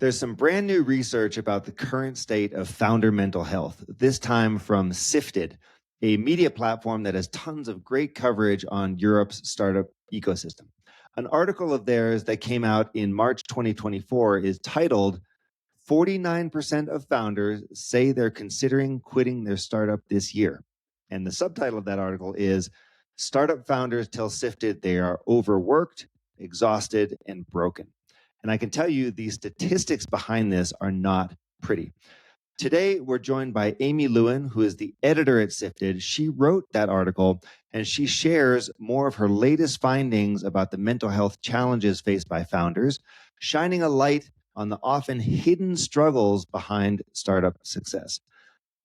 There's some brand new research about the current state of founder mental health, this time from Sifted, a media platform that has tons of great coverage on Europe's startup ecosystem. An article of theirs that came out in March 2024 is titled 49% of founders say they're considering quitting their startup this year. And the subtitle of that article is Startup Founders Tell Sifted They Are Overworked, Exhausted, and Broken. And I can tell you the statistics behind this are not pretty. Today, we're joined by Amy Lewin, who is the editor at Sifted. She wrote that article and she shares more of her latest findings about the mental health challenges faced by founders, shining a light on the often hidden struggles behind startup success.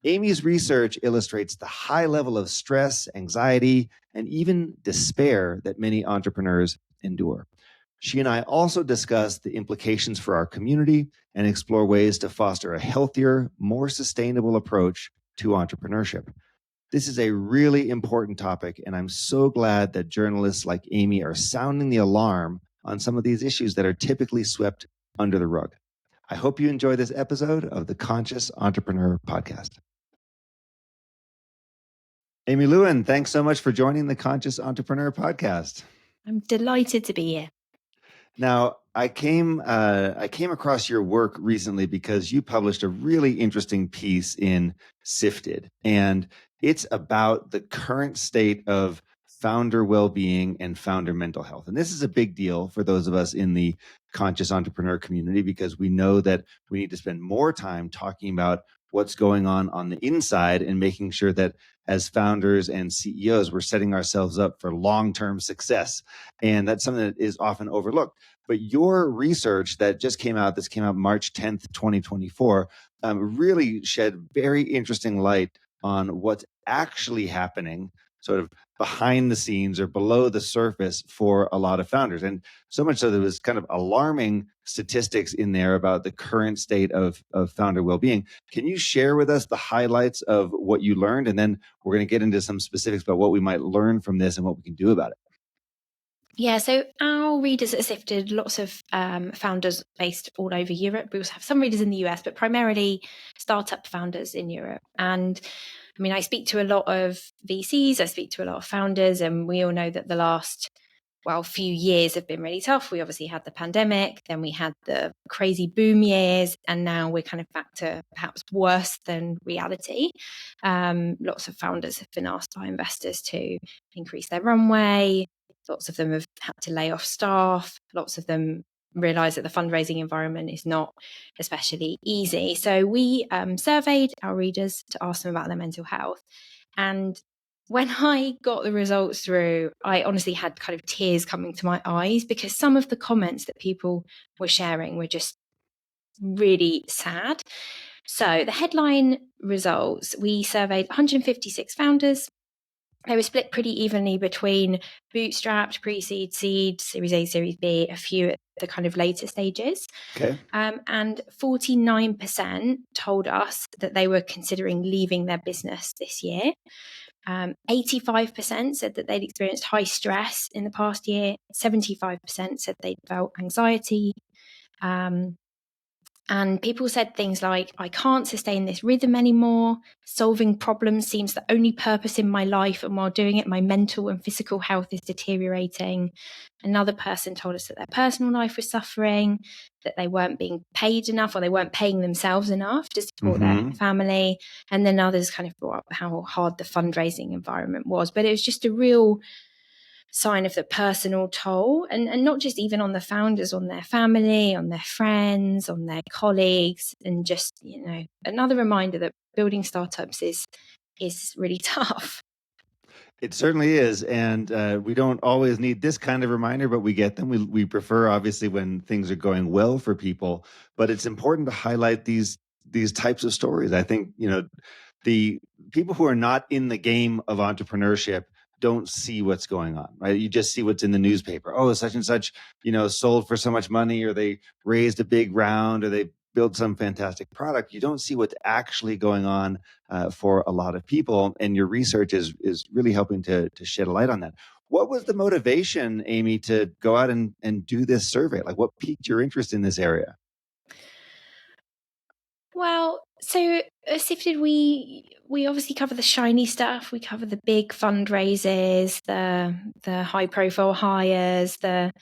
Amy's research illustrates the high level of stress, anxiety, and even despair that many entrepreneurs endure. She and I also discuss the implications for our community and explore ways to foster a healthier, more sustainable approach to entrepreneurship. This is a really important topic, and I'm so glad that journalists like Amy are sounding the alarm on some of these issues that are typically swept under the rug. I hope you enjoy this episode of the Conscious Entrepreneur Podcast. Amy Lewin, thanks so much for joining the Conscious Entrepreneur Podcast. I'm delighted to be here. Now, I came across your work recently because you published a really interesting piece in Sifted, and it's about the current state of founder well-being and founder mental health. And this is a big deal for those of us in the conscious entrepreneur community because we know that we need to spend more time talking about what's going on the inside and making sure that as founders and CEOs, we're setting ourselves up for long-term success. And that's something that is often overlooked. But your research that just came out, this came out March 10th, 2024, really shed very interesting light on what's actually happening sort of behind the scenes or below the surface for a lot of founders. And so much so there was kind of alarming statistics in there about the current state of founder well-being. Can you share with us the highlights of what you learned? And then we're going to get into some specifics about what we might learn from this and what we can do about it. Yeah, so our readers at Sifted, lots of founders based all over Europe. We also have some readers in the US, but primarily startup founders in Europe. And I mean, I speak to a lot of VCs, I speak to a lot of founders, and we all know that the last, few years have been really tough. We obviously had the pandemic, then we had the crazy boom years, and now we're kind of back to perhaps worse than reality. Lots of founders have been asked by investors to increase their runway. Lots of them have had to lay off staff. Lots of them realize that the fundraising environment is not especially easy. So we surveyed our readers to ask them about their mental health. And when I got the results through, I honestly had kind of tears coming to my eyes because some of the comments that people were sharing were just really sad. So the headline results, we surveyed 156 founders. They were split pretty evenly between bootstrapped, pre-seed, seed, Series A, Series B, a few at the kind of later stages. Okay. And 49% told us that they were considering leaving their business this year. 85% said that they'd experienced high stress in the past year. 75% said they'd felt anxiety. And people said things like, I can't sustain this rhythm anymore. Solving problems seems the only purpose in my life. And while doing it, my mental and physical health is deteriorating. Another person told us that their personal life was suffering, that they weren't being paid enough or they weren't paying themselves enough to support their family. And then others kind of brought up how hard the fundraising environment was. But it was just a real sign of the personal toll, and not just even on the founders, on their family, on their friends, on their colleagues, and just, another reminder that building startups is really tough. It certainly is. And we don't always need this kind of reminder, but we get them. We prefer, obviously, when things are going well for people. But it's important to highlight these types of stories. I think, the people who are not in the game of entrepreneurship don't see what's going on, right? You just see what's in the newspaper. Oh, such and such, sold for so much money, or they raised a big round, or they built some fantastic product. You don't see what's actually going on for a lot of people. And your research is really helping to shed a light on that. What was the motivation, Amy, to go out and do this survey? Like, what piqued your interest in this area? Well, so at Sifted, we obviously cover the shiny stuff. We cover the big fundraisers, the high profile hires, the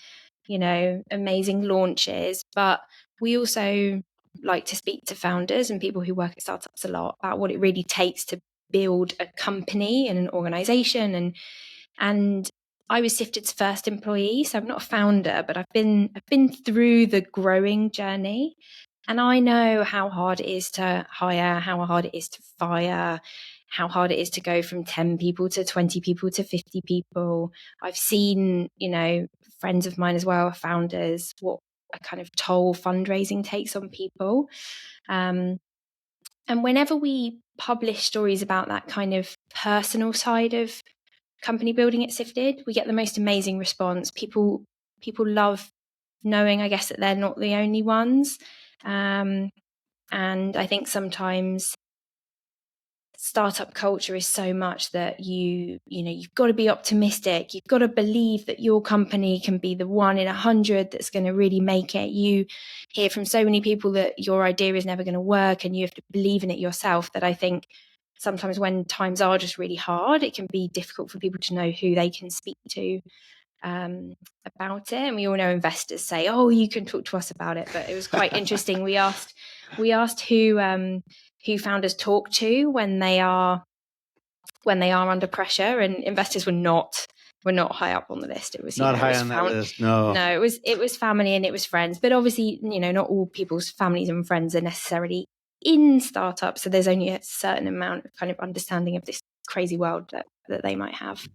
amazing launches. But we also like to speak to founders and people who work at startups a lot about what it really takes to build a company and an organization. And I was Sifted's first employee, so I'm not a founder, but I've been through the growing journey. And I know how hard it is to hire, how hard it is to fire, how hard it is to go from 10 people to 20 people to 50 people. I've seen, friends of mine as well, founders, what a kind of toll fundraising takes on people. And whenever we publish stories about that kind of personal side of company building at Sifted, we get the most amazing response. People love knowing, I guess, that they're not the only ones. And I think sometimes startup culture is so much that you've got to be optimistic. You've got to believe that your company can be the 1 in 100 that's going to really make it. You hear from so many people that your idea is never going to work, and you have to believe in it yourself, that I think sometimes when times are just really hard, it can be difficult for people to know who they can speak to about it. And we all know investors say, "Oh, you can talk to us about it." But it was quite interesting. We asked who founders talk to when they are under pressure, and investors were not high up on the list. It was not high on that list. No, it was family and it was friends. But obviously, not all people's families and friends are necessarily in startups, so there's only a certain amount of kind of understanding of this crazy world that they might have.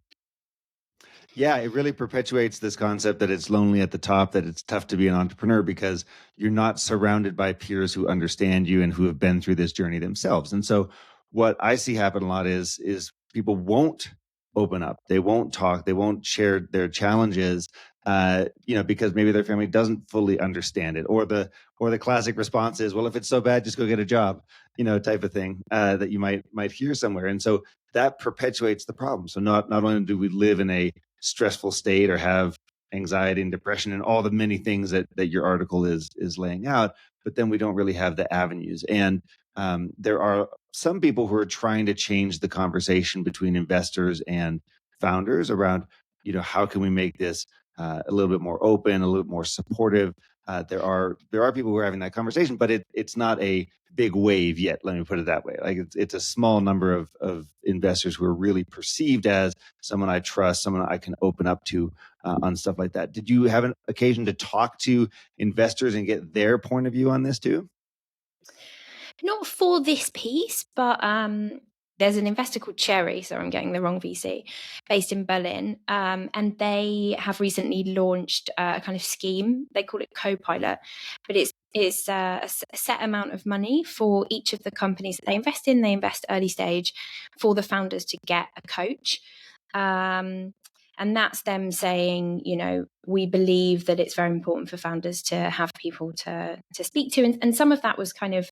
Yeah, it really perpetuates this concept that it's lonely at the top, that it's tough to be an entrepreneur because you're not surrounded by peers who understand you and who have been through this journey themselves. And so what I see happen a lot is people won't open up. They won't talk. They won't share their challenges, because maybe their family doesn't fully understand it, or the classic response is, well, if it's so bad, just go get a job, type of thing that you might hear somewhere. And so that perpetuates the problem. So not only do we live in a stressful state or have anxiety and depression and all the many things that your article is laying out, but then we don't really have the avenues. And there are some people who are trying to change the conversation between investors and founders around, how can we make this a little bit more open, a little bit more supportive. There are people who are having that conversation, but it's not a big wave yet. Let me put it that way. Like it's a small number of investors who are really perceived as someone I trust, someone I can open up to on stuff like that. Did you have an occasion to talk to investors and get their point of view on this too? Not for this piece, but there's an investor called Cherry, so I'm getting the wrong VC, based in Berlin, and they have recently launched a kind of scheme. They call it Copilot, but it's a set amount of money for each of the companies that they invest in. They invest early stage for the founders to get a coach. And that's them saying, we believe that it's very important for founders to have people to speak to. And some of that was kind of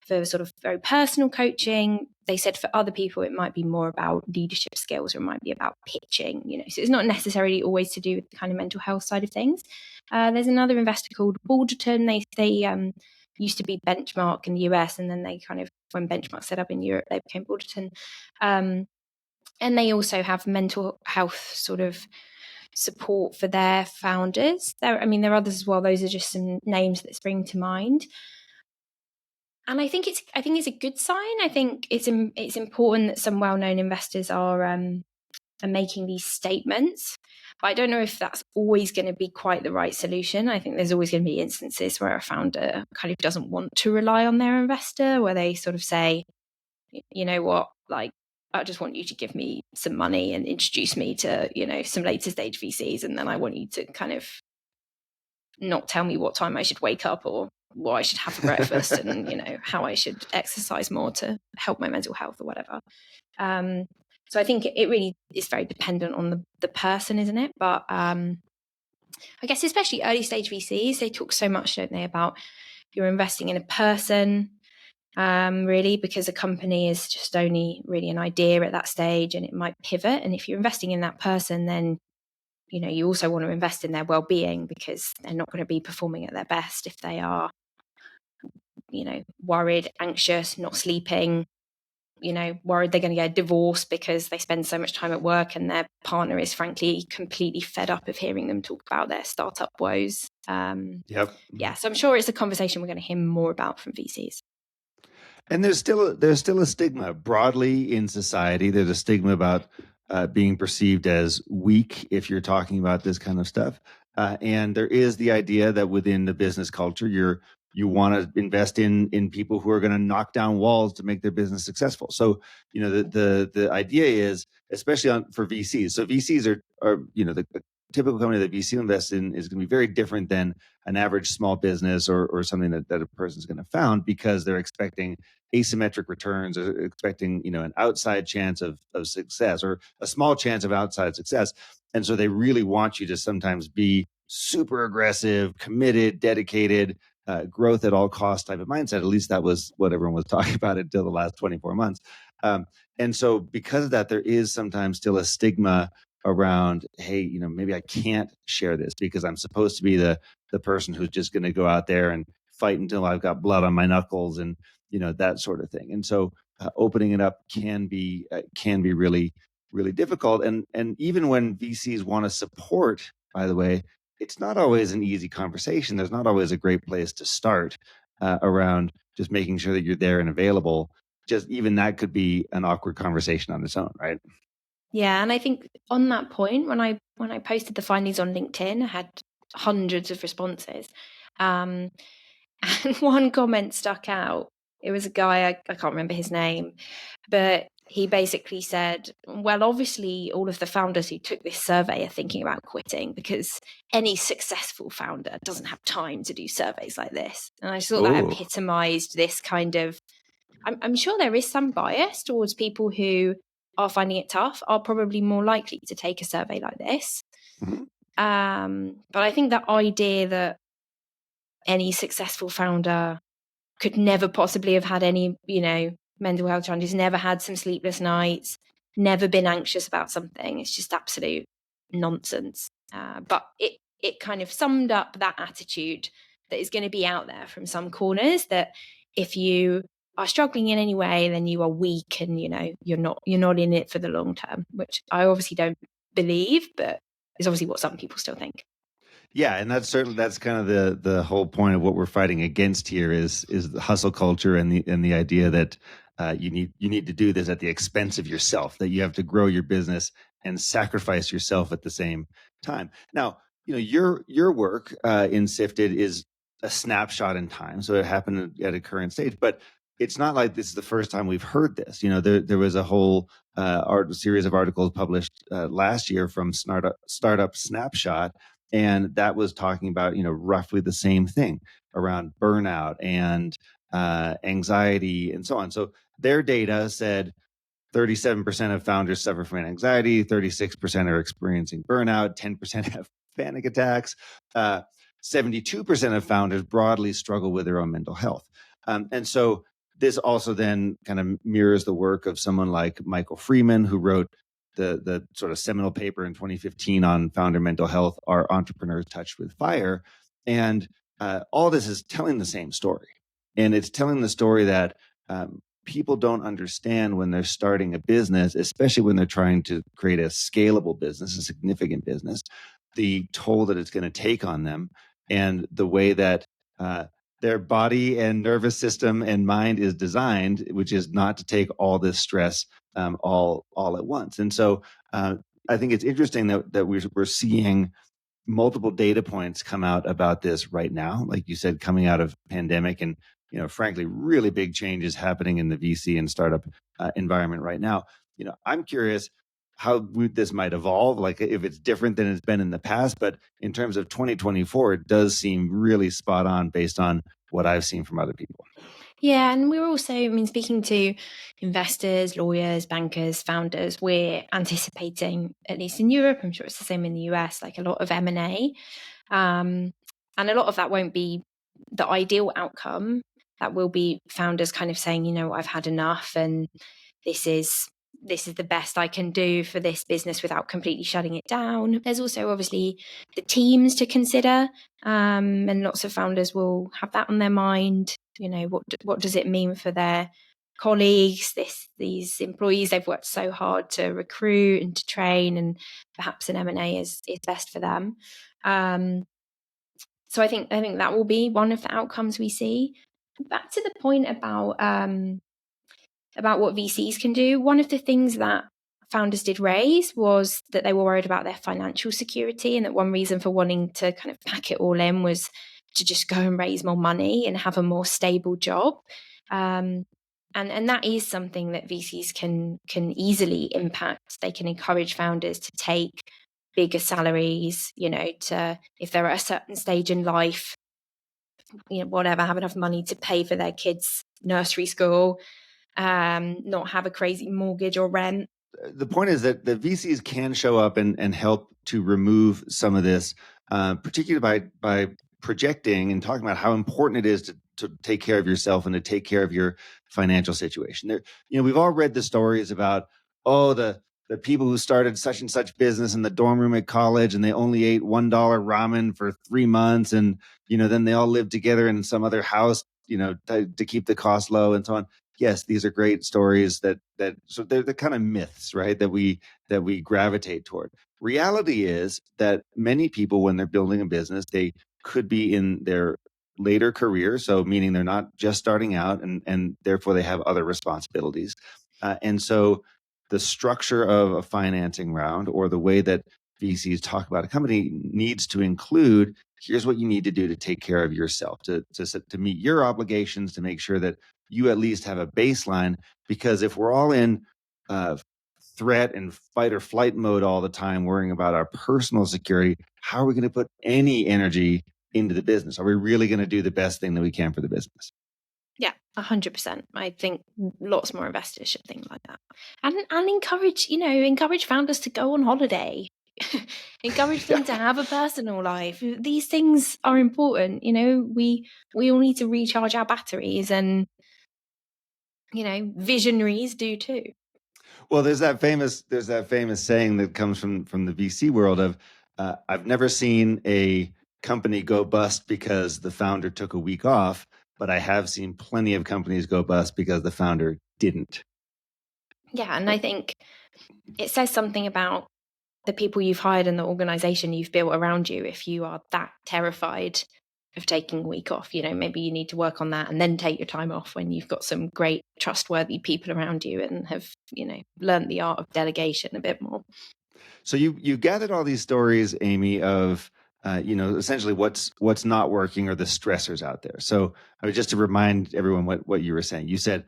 for sort of very personal coaching. They said for other people, it might be more about leadership skills, or it might be about pitching, so it's not necessarily always to do with the kind of mental health side of things. There's another investor called Balderton. They used to be Benchmark in the US, and then they kind of, when Benchmark set up in Europe, they became Balderton. And they also have mental health sort of support for their founders. There are others as well. Those are just some names that spring to mind. And I think it's a good sign. I think it's important that some well-known investors are making these statements. But I don't know if that's always going to be quite the right solution. I think there's always going to be instances where a founder kind of doesn't want to rely on their investor, where they sort of say, you know what, like, I just want you to give me some money and introduce me to, some later stage VCs. And then I want you to kind of not tell me what time I should wake up or what I should have for breakfast and, how I should exercise more to help my mental health or whatever. So I think it really is very dependent on the person, isn't it? But I guess especially early stage VCs, they talk so much, don't they, about you're investing in a person, really, because a company is just only really an idea at that stage, and it might pivot. And if you're investing in that person, then you also want to invest in their well-being, because they're not going to be performing at their best if they are worried, anxious, not sleeping, worried they're going to get a divorce because they spend so much time at work and their partner is frankly completely fed up of hearing them talk about their startup woes. Yep. Yeah, so I'm sure it's a conversation we're going to hear more about from VCs. And there's still a stigma broadly in society. There's a stigma about being perceived as weak if you're talking about this kind of stuff. And there is the idea that within the business culture, you want to invest in people who are going to knock down walls to make their business successful. So the idea is, especially for VCs. So VCs are the typical company that VC invests in is going to be very different than an average small business or something that a person's going to found, because they're expecting asymmetric returns, or expecting an outside chance of success, or a small chance of outside success. And so they really want you to sometimes be super aggressive, committed, dedicated, growth at all costs type of mindset. At least that was what everyone was talking about until the last 24 months. And so because of that, there is sometimes still a stigma around, hey, maybe I can't share this because I'm supposed to be the person who's just going to go out there and fight until I've got blood on my knuckles, and that sort of thing. And so opening it up can be really, really difficult. And even when VCs want to support, by the way, it's not always an easy conversation. There's not always a great place to start around just making sure that you're there and available. Just even that could be an awkward conversation on its own, right? Yeah, and I think on that point, when I posted the findings on LinkedIn, I had hundreds of responses. And one comment stuck out. It was a guy, I can't remember his name, but he basically said, well, obviously all of the founders who took this survey are thinking about quitting, because any successful founder doesn't have time to do surveys like this. And I thought that epitomized this kind of, I'm sure there is some bias towards people who are finding it tough, are probably more likely to take a survey like this. Mm-hmm. But I think that idea that any successful founder could never possibly have had any, mental health challenges, never had some sleepless nights, never been anxious about something, it's just absolute nonsense. But it kind of summed up that attitude that is going to be out there from some corners, that if you are struggling in any way, then you are weak, and you're not in it for the long term, which I obviously don't believe, but is obviously what some people still think. Yeah, and that's kind of the whole point of what we're fighting against here is the hustle culture and the idea that you need to do this at the expense of yourself, that you have to grow your business and sacrifice yourself at the same time. Now, your work in Sifted is a snapshot in time, so it happened at a current stage, but it's not like this is the first time we've heard this. There was a whole series of articles published last year from Startup Snapshot, and that was talking about roughly the same thing around burnout and anxiety and so on. So their data said 37% of founders suffer from anxiety, 36% are experiencing burnout, 10% have panic attacks, 72% of founders broadly struggle with their own mental health. And so this also then kind of mirrors the work of someone like Michael Freeman, who wrote the sort of seminal paper in 2015 on founder mental health, Are Entrepreneurs Touched with Fire? And all this is telling the same story. And it's telling the story that people don't understand when they're starting a business, especially when they're trying to create a scalable business, a significant business, the toll that it's going to take on them, and the way that their body and nervous system and mind is designed, which is not to take all this stress all at once. And so I think it's interesting that we're seeing multiple data points come out about this right now, like you said, coming out of pandemic, and frankly, really big changes happening in the VC and startup environment right now. I'm curious how this might evolve, like if it's different than it's been in the past. But in terms of 2024, it does seem really spot on based on what I've seen from other people. Yeah, and we're also, speaking to investors, lawyers, bankers, founders, we're anticipating, at least in Europe, I'm sure it's the same in the US, like a lot of M&A. And a lot of that won't be the ideal outcome. That will be founders kind of saying, I've had enough, and this is the best I can do for this business without completely shutting it down. There's also obviously the teams to consider, and lots of founders will have that on their mind. What does it mean for their colleagues, these employees they've worked so hard to recruit and to train, and perhaps an M&A is best for them. So I think that will be one of the outcomes we see. Back to the point about what VCs can do, one of the things that founders did raise was that they were worried about their financial security, and that one reason for wanting to kind of pack it all in was to just go and raise more money and have a more stable job. And that is something that VCs can easily impact. They can encourage founders to take bigger salaries, to, if they're at a certain stage in life, whatever, have enough money to pay for their kids' nursery school, not have a crazy mortgage or rent. The point is that the VCs can show up and help to remove some of this, particularly by projecting and talking about how important it is to take care of yourself and to take care of your financial situation. We've all read the stories about, the people who started such and such business in the dorm room at college, and they only ate $1 ramen for 3 months, and then they all lived together in some other house, to keep the cost low and so on. Yes, these are great stories so they're the kind of myths, right, that we gravitate toward. Reality is that many people, when they're building a business, they could be in their later career, so meaning they're not just starting out, and therefore they have other responsibilities. And so the structure of a financing round, or the way that VCs talk about a company, needs to include, here's what you need to do to take care of yourself, to meet your obligations, to make sure that you at least have a baseline. Because if we're all in threat and fight or flight mode all the time, worrying about our personal security, how are we going to put any energy into the business? Are we really going to do the best thing that we can for the business? Yeah, 100%. I think lots more investors should think like that, and encourage founders to go on holiday. Encourage them to have a personal life. These things are important. We all need to recharge our batteries, and visionaries do too. Well, there's that famous saying that comes from the VC world of, I've never seen a company go bust because the founder took a week off, but I have seen plenty of companies go bust because the founder didn't. Yeah, and I think it says something about the people you've hired and the organization you've built around you if you are that terrified of taking a week off. Maybe you need to work on that and then take your time off when you've got some great, trustworthy people around you and have, learned the art of delegation a bit more. So you gathered all these stories, Amy, of essentially what's not working, or the stressors out there. So just to remind everyone what you were saying, you said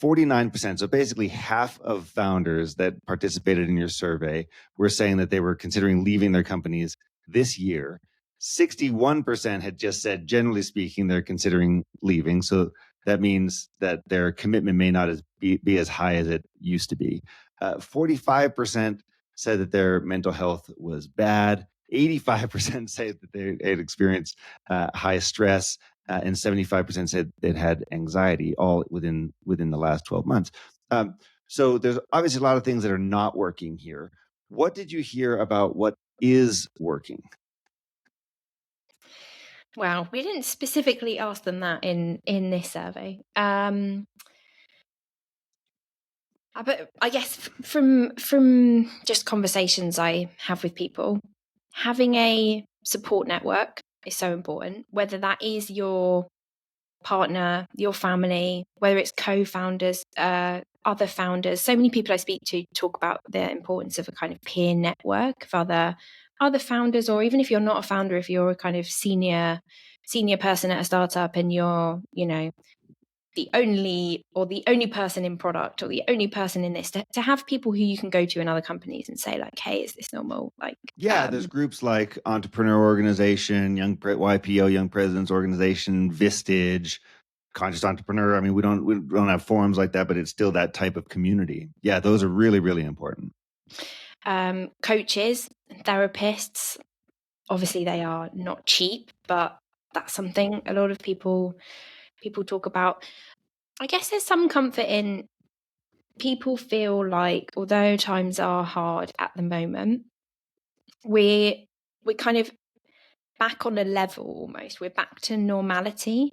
49%, so basically half of founders that participated in your survey were saying that they were considering leaving their companies this year. 61% had just said, generally speaking, they're considering leaving. So that means that their commitment may not be as high as it used to be. 45% said that their mental health was bad. 85% say that they had experienced high stress, and 75% said they'd had anxiety, all within the last 12 months. So there's obviously a lot of things that are not working here. What did you hear about what is working? Well, we didn't specifically ask them that in this survey. But I guess from just conversations I have with people, having a support network is so important, whether that is your partner, your family, whether it's co-founders, other founders. So many people I speak to talk about the importance of a kind of peer network of other founders, or even if you're not a founder, if you're a kind of senior person at a startup and you're, the only person in product, or the only person in this, to have people who you can go to in other companies and say, like, hey, is this normal? There's groups like Entrepreneur Organization, YPO, Young Presidents Organization, Vistage, Conscious Entrepreneur. I mean, we don't have forums like that, but it's still that type of community. Yeah, those are really, really important. Coaches, therapists, obviously they are not cheap, but that's something a lot of people talk about. I guess there's some comfort in, people feel like, although times are hard at the moment, we're kind of back on a level almost. We're back to normality.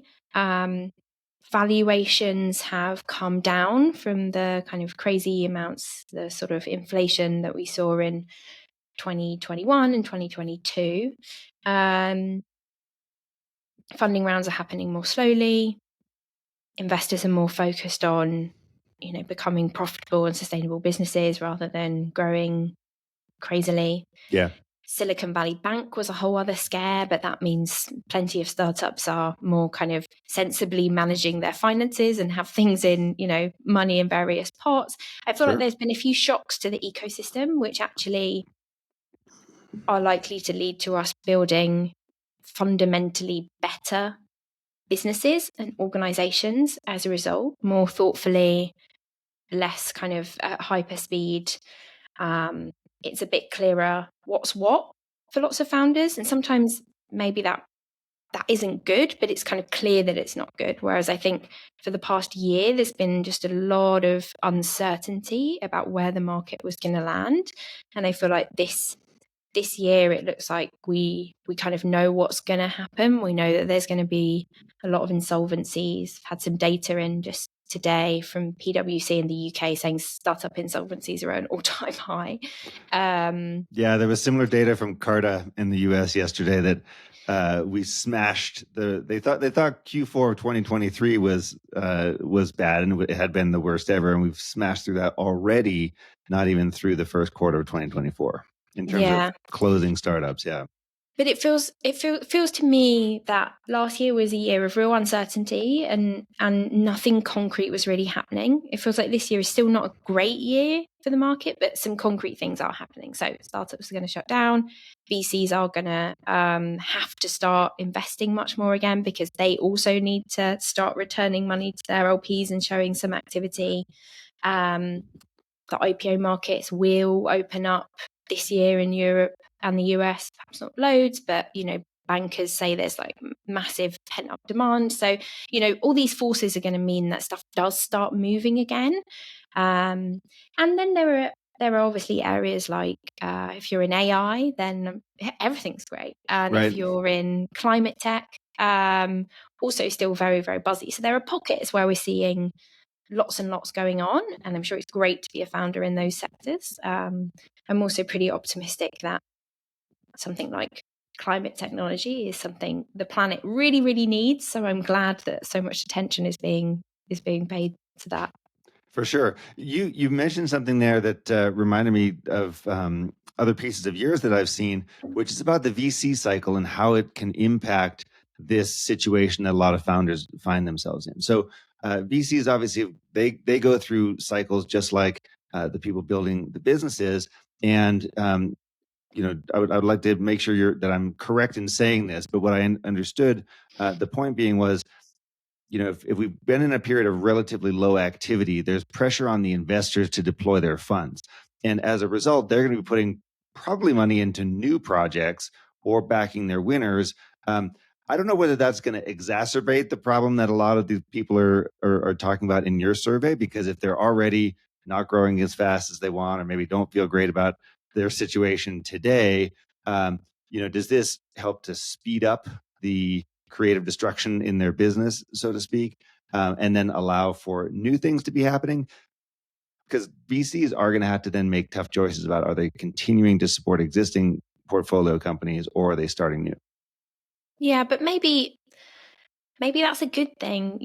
Valuations have come down from the kind of crazy amounts, the sort of inflation that we saw in 2021 and 2022. Funding rounds are happening more slowly. Investors are more focused on, becoming profitable and sustainable businesses rather than growing crazily. Yeah. Silicon Valley Bank was a whole other scare, but that means plenty of startups are more kind of sensibly managing their finances and have things in, money in various pots. I feel like there's been a few shocks to the ecosystem, which actually are likely to lead to us building fundamentally better businesses and organizations as a result, more thoughtfully, less kind of hyper speed. It's a bit clearer what's what for lots of founders, and sometimes maybe that isn't good, but it's kind of clear that it's not good. Whereas I think for the past year, there's been just a lot of uncertainty about where the market was going to land, and I feel like this year it looks like we kind of know what's going to happen. We know that there's going to be a lot of insolvencies. Had some data in just today from PwC in the UK saying startup insolvencies are at an all-time high. Yeah, there was similar data from Carta in the US yesterday that we smashed they thought Q4 of 2023 was bad and it had been the worst ever, and we've smashed through that already, not even through the first quarter of 2024 in terms of closing startups. Yeah. But it feels to me that last year was a year of real uncertainty and nothing concrete was really happening. It feels like this year is still not a great year for the market, but some concrete things are happening. So startups are going to shut down. VCs are going to have to start investing much more again because they also need to start returning money to their LPs and showing some activity. The IPO markets will open up this year in Europe and the US, perhaps not loads, but bankers say there's like massive pent up demand. So all these forces are going to mean that stuff does start moving again. And then there are obviously areas like if you're in AI, then everything's great, and if you're in climate tech, also still very, very buzzy. So there are pockets where we're seeing lots and lots going on, and I'm sure it's great to be a founder in those sectors. I'm also pretty optimistic that something like climate technology is something the planet really, really needs. So I'm glad that so much attention is being paid to that. For sure. You mentioned something there that reminded me of other pieces of yours that I've seen, which is about the VC cycle and how it can impact this situation that a lot of founders find themselves in. So VCs, obviously, they go through cycles just like the people building the businesses. And I would like to make sure that I'm correct in saying this, but what I understood, the point being was, if we've been in a period of relatively low activity, there's pressure on the investors to deploy their funds. And as a result, they're going to be putting probably money into new projects or backing their winners. I don't know whether that's going to exacerbate the problem that a lot of these people are talking about in your survey, because if they're already not growing as fast as they want, or maybe don't feel great about their situation today, does this help to speed up the creative destruction in their business, so to speak, and then allow for new things to be happening? Because VCs are going to have to then make tough choices about, are they continuing to support existing portfolio companies or are they starting new? Yeah, but maybe that's a good thing,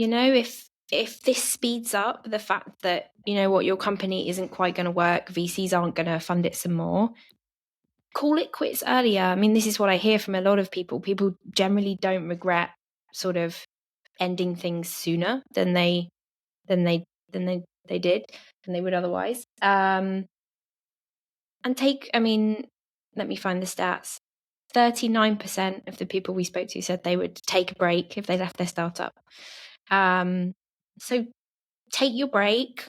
if this speeds up the fact that, your company isn't quite going to work, VCs aren't going to fund it some more, call it quits earlier. I mean, this is what I hear from a lot of people. People generally don't regret sort of ending things sooner than they did, than they would otherwise. And let me find the stats. 39% of the people we spoke to said they would take a break if they left their startup. So take your break,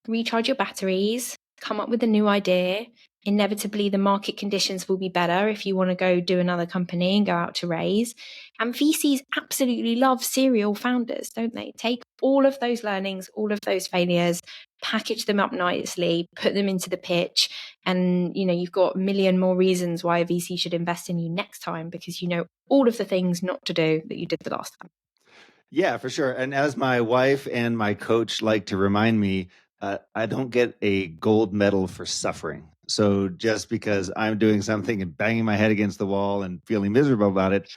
recharge your batteries, come up with a new idea. Inevitably, the market conditions will be better if you want to go do another company and go out to raise. And VCs absolutely love serial founders, don't they? Take all of those learnings, all of those failures, package them up nicely, put them into the pitch, and you've got a million more reasons why a VC should invest in you next time, because you know all of the things not to do that you did the last time. Yeah, for sure. And as my wife and my coach like to remind me, I don't get a gold medal for suffering. So just because I'm doing something and banging my head against the wall and feeling miserable about it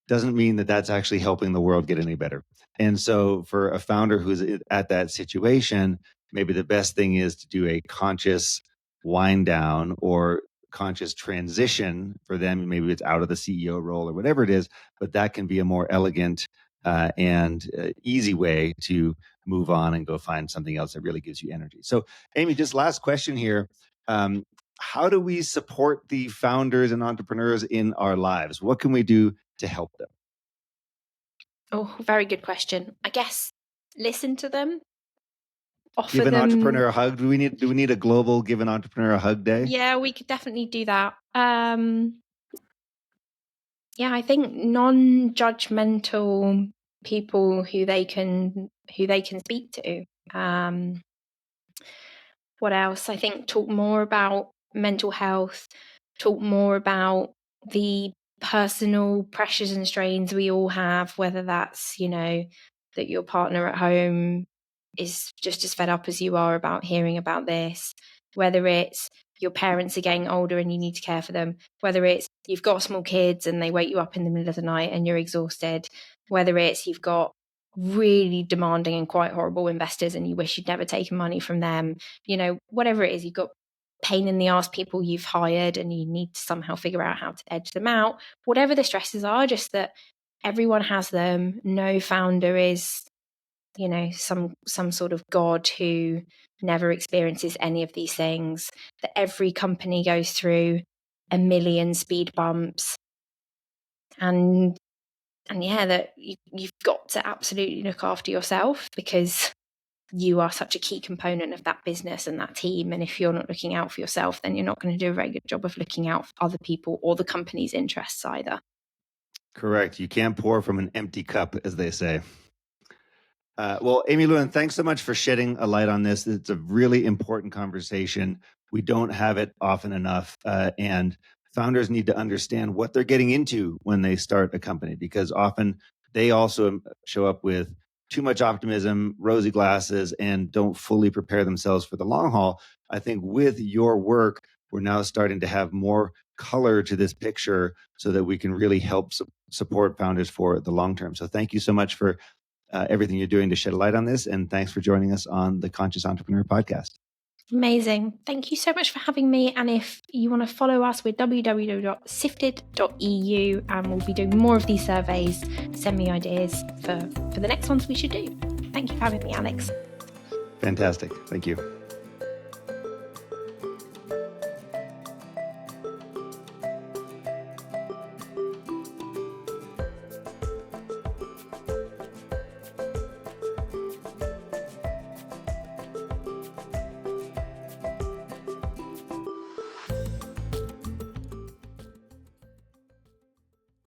doesn't mean that that's actually helping the world get any better. And so for a founder who's at that situation, maybe the best thing is to do a conscious wind down or conscious transition for them. Maybe it's out of the CEO role or whatever it is, but that can be a more elegant and easy way to move on and go find something else that really gives you energy. So, Amy, just last question here. How do we support the founders and entrepreneurs in our lives? What can we do to help them? Oh, very good question. I guess listen to them. Give an entrepreneur a hug. Do we need a global give an entrepreneur a hug day? Yeah, we could definitely do that. Yeah, I think non-judgmental people who they can speak to. What else? I think talk more about mental health, talk more about the personal pressures and strains we all have, whether that's, that your partner at home is just as fed up as you are about hearing about this, whether it's your parents are getting older and you need to care for them, whether it's you've got small kids and they wake you up in the middle of the night and you're exhausted, whether it's you've got really demanding and quite horrible investors and you wish you'd never taken money from them, whatever it is, you've got pain in the ass people you've hired and you need to somehow figure out how to edge them out. Whatever the stresses are, just that everyone has them. No founder is, some sort of god who never experiences any of these things, that every company goes through a million speed bumps, and yeah, that you've got to absolutely look after yourself because you are such a key component of that business and that team. And if you're not looking out for yourself, then you're not going to do a very good job of looking out for other people or the company's interests either. Correct. You can't pour from an empty cup, as they say. Well, Amy Lewin, thanks so much for shedding a light on this. It's a really important conversation. We don't have it often enough. And founders need to understand what they're getting into when they start a company, because often they also show up with too much optimism, rosy glasses, and don't fully prepare themselves for the long haul. I think with your work, we're now starting to have more color to this picture so that we can really help support founders for the long term. So thank you so much for everything you're doing to shed a light on this. And thanks for joining us on the Conscious Entrepreneur podcast. Amazing. Thank you so much for having me. And if you want to follow us, we're www.sifted.eu and we'll be doing more of these surveys. Send me ideas for the next ones we should do. Thank you for having me, Alex. Fantastic. Thank you.